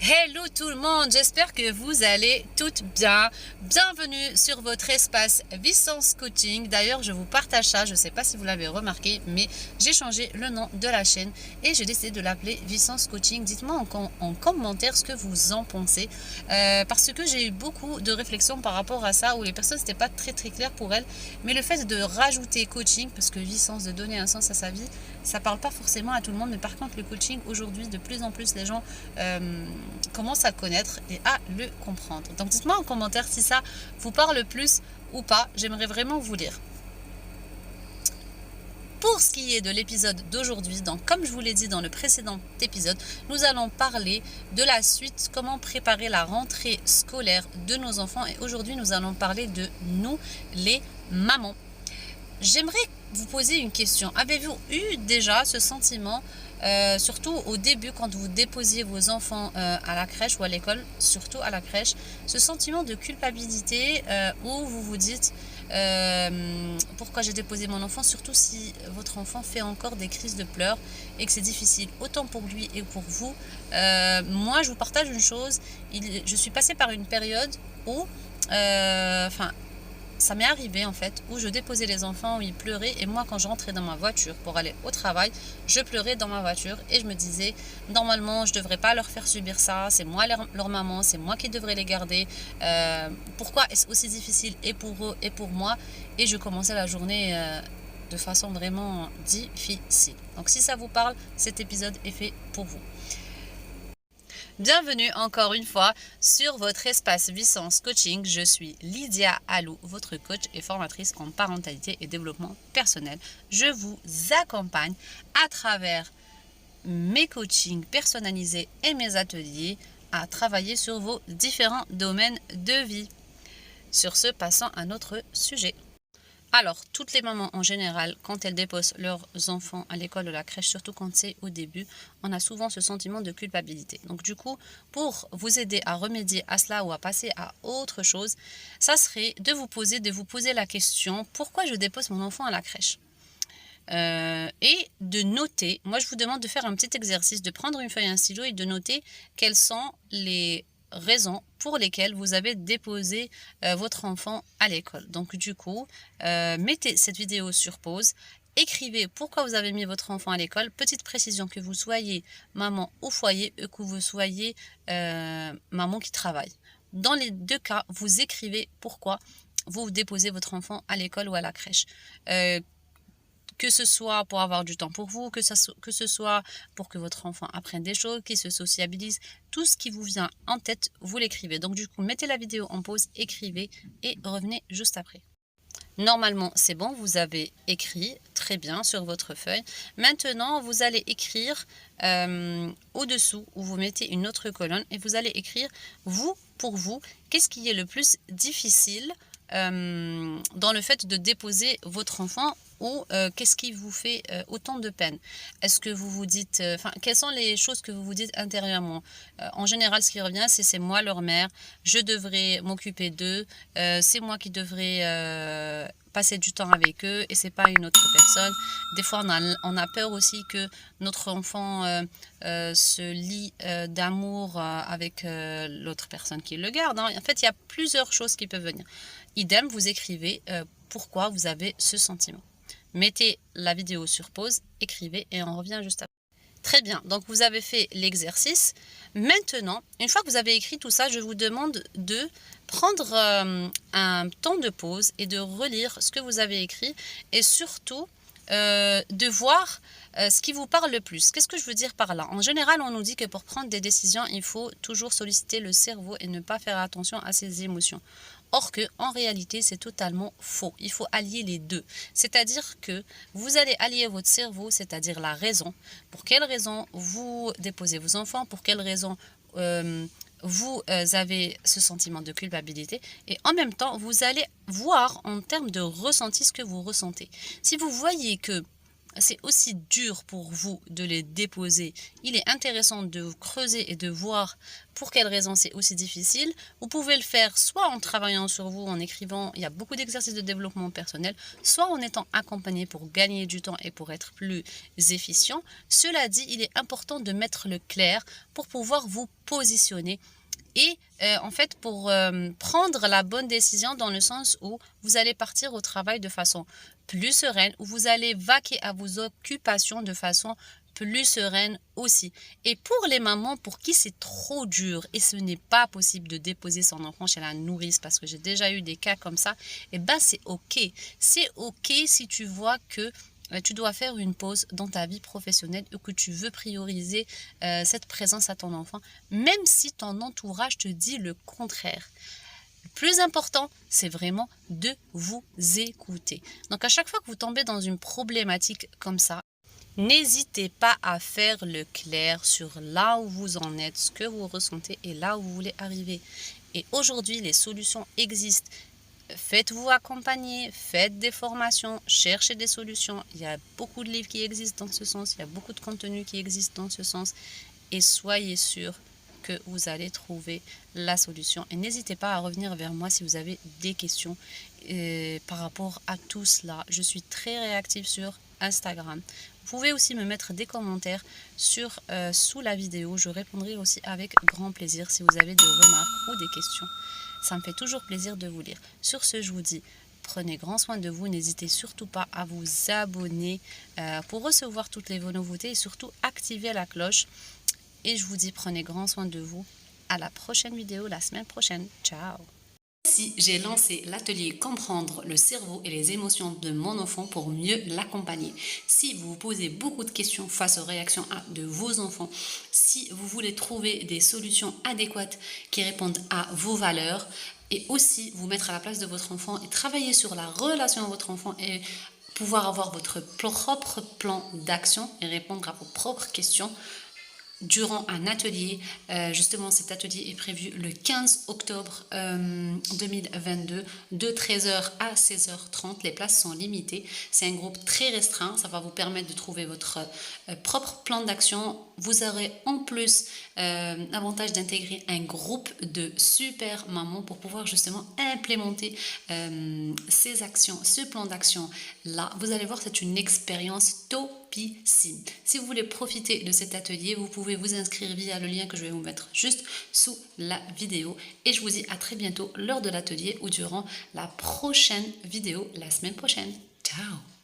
Hello tout le monde, j'espère que vous allez toutes bien. Bienvenue sur votre espace Vicence Coaching. D'ailleurs, je vous partage ça, je ne sais pas si vous l'avez remarqué, mais j'ai changé le nom de la chaîne et j'ai décidé de l'appeler Vicence Coaching. Dites-moi en commentaire ce que vous en pensez, parce que j'ai eu beaucoup de réflexions par rapport à ça, où les personnes, c'était pas très clair pour elles, mais le fait de rajouter coaching, parce que Vicence, de donner un sens à sa vie, ça parle pas forcément à tout le monde, mais par contre le coaching, aujourd'hui, de plus en plus, les gens commencent à connaître et à le comprendre. Donc dites-moi en commentaire si ça vous parle plus ou pas, j'aimerais vraiment vous lire. Pour ce qui est de l'épisode d'aujourd'hui, donc comme je vous l'ai dit dans le précédent épisode, nous allons parler de la suite, comment préparer la rentrée scolaire de nos enfants, et aujourd'hui nous allons parler de nous, les mamans. J'aimerais vous poser une question. Avez-vous eu déjà ce sentiment, surtout au début quand vous déposiez vos enfants à la crèche ou à l'école, surtout à la crèche, ce sentiment de culpabilité où vous vous dites pourquoi j'ai déposé mon enfant, surtout si votre enfant fait encore des crises de pleurs et que c'est difficile autant pour lui et pour vous. Moi, je vous partage une chose, je suis passée par une période où ça m'est arrivé en fait, où je déposais les enfants, où ils pleuraient, et moi quand je rentrais dans ma voiture pour aller au travail, je pleurais dans ma voiture et je me disais normalement je devrais pas leur faire subir ça, c'est moi leur maman, c'est moi qui devrais les garder, pourquoi est-ce aussi difficile et pour eux et pour moi, et je commençais la journée de façon vraiment difficile. Donc si ça vous parle, cet épisode est fait pour vous. Bienvenue encore une fois sur votre espace Vicence Coaching. Je suis Lydia Alou, votre coach et formatrice en parentalité et développement personnel. Je vous accompagne à travers mes coachings personnalisés et mes ateliers à travailler sur vos différents domaines de vie. Sur ce, passons à notre sujet. Alors, toutes les mamans en général, quand elles déposent leurs enfants à l'école ou à la crèche, surtout quand c'est au début, on a souvent ce sentiment de culpabilité. Donc du coup, pour vous aider à remédier à cela ou à passer à autre chose, ça serait de vous poser la question, pourquoi je dépose mon enfant à la crèche ? Et de noter, moi je vous demande de faire un petit exercice, de prendre une feuille et un stylo et de noter quelles sont les raisons pour lesquelles vous avez déposé votre enfant à l'école. Donc du coup, mettez cette vidéo sur pause, écrivez pourquoi vous avez mis votre enfant à l'école, petite précision, que vous soyez maman au foyer ou que vous soyez maman qui travaille. Dans les deux cas, vous écrivez pourquoi vous déposez votre enfant à l'école ou à la crèche. Que ce soit pour avoir du temps pour vous, que ce soit pour que votre enfant apprenne des choses, qu'il se sociabilise, tout ce qui vous vient en tête, vous l'écrivez. Donc du coup, mettez la vidéo en pause, écrivez et revenez juste après. Normalement, c'est bon, vous avez écrit très bien sur votre feuille. Maintenant, vous allez écrire au-dessous, où vous mettez une autre colonne, et vous allez écrire, vous, pour vous, qu'est-ce qui est le plus difficile dans le fait de déposer votre enfant, ou qu'est-ce qui vous fait autant de peine? Est-ce que vous vous dites, quelles sont les choses que vous vous dites intérieurement? En général, ce qui revient, c'est moi leur mère, je devrais m'occuper d'eux, c'est moi qui devrais passer du temps avec eux et c'est pas une autre personne. Des fois, on a peur aussi que notre enfant se lie d'amour avec l'autre personne qui le garde, hein. En fait, il y a plusieurs choses qui peuvent venir. Idem, vous écrivez pourquoi vous avez ce sentiment. Mettez la vidéo sur pause, écrivez et on revient juste après. Très bien, donc vous avez fait l'exercice. Maintenant, une fois que vous avez écrit tout ça, je vous demande de prendre un temps de pause et de relire ce que vous avez écrit, et surtout de voir ce qui vous parle le plus. Qu'est-ce que je veux dire par là? En général, on nous dit que pour prendre des décisions, il faut toujours solliciter le cerveau et ne pas faire attention à ses émotions. Or que, en réalité, c'est totalement faux. Il faut allier les deux. C'est-à-dire que vous allez allier votre cerveau, c'est-à-dire la raison. Pour quelle raison vous déposez vos enfants? Pour quelle raison vous avez ce sentiment de culpabilité? Et en même temps, vous allez voir en termes de ressenti ce que vous ressentez. Si vous voyez que c'est aussi dur pour vous de les déposer, il est intéressant de creuser et de voir pour quelles raisons c'est aussi difficile. Vous pouvez le faire soit en travaillant sur vous, en écrivant, il y a beaucoup d'exercices de développement personnel, soit en étant accompagné pour gagner du temps et pour être plus efficient. Cela dit, il est important de mettre le clair pour pouvoir vous positionner et en fait pour prendre la bonne décision dans le sens où vous allez partir au travail de façon plus sereine, où vous allez vaquer à vos occupations de façon plus sereine aussi. Et pour les mamans pour qui c'est trop dur et ce n'est pas possible de déposer son enfant chez la nourrice, parce que j'ai déjà eu des cas comme ça, et ben c'est ok. C'est ok si tu vois que tu dois faire une pause dans ta vie professionnelle ou que tu veux prioriser cette présence à ton enfant, même si ton entourage te dit le contraire. Le plus important, c'est vraiment de vous écouter. Donc à chaque fois que vous tombez dans une problématique comme ça, n'hésitez pas à faire le clair sur là où vous en êtes, ce que vous ressentez et là où vous voulez arriver. Et aujourd'hui, les solutions existent. Faites-vous accompagner, faites des formations, cherchez des solutions. Il y a beaucoup de livres qui existent dans ce sens, il y a beaucoup de contenu qui existe dans ce sens. Et soyez sûr que vous allez trouver la solution. Et n'hésitez pas à revenir vers moi si vous avez des questions par rapport à tout cela. Je suis très réactive sur Instagram. Vous pouvez aussi me mettre des commentaires sous la vidéo. Je répondrai aussi avec grand plaisir si vous avez des remarques ou des questions. Ça me fait toujours plaisir de vous lire. Sur ce, je vous dis, prenez grand soin de vous. N'hésitez surtout pas à vous abonner pour recevoir toutes les nouveautés et surtout activer la cloche. Et je vous dis, prenez grand soin de vous. À la prochaine vidéo, la semaine prochaine. Ciao! Si j'ai lancé l'atelier Comprendre le cerveau et les émotions de mon enfant pour mieux l'accompagner. Si vous vous posez beaucoup de questions face aux réactions de vos enfants, si vous voulez trouver des solutions adéquates qui répondent à vos valeurs et aussi vous mettre à la place de votre enfant et travailler sur la relation à votre enfant et pouvoir avoir votre propre plan d'action et répondre à vos propres questions, durant un atelier. Justement, cet atelier est prévu le 15 octobre 2022 de 13h à 16h30. Les places sont limitées. C'est un groupe très restreint. Ça va vous permettre de trouver votre propre plan d'action. Vous aurez en plus l'avantage d'intégrer un groupe de super mamans pour pouvoir justement implémenter ces actions, ce plan d'action là. Vous allez voir, c'est une expérience topissime. Si vous voulez profiter de cet atelier, vous pouvez vous inscrire via le lien que je vais vous mettre juste sous la vidéo. Et je vous dis à très bientôt lors de l'atelier ou durant la prochaine vidéo la semaine prochaine. Ciao!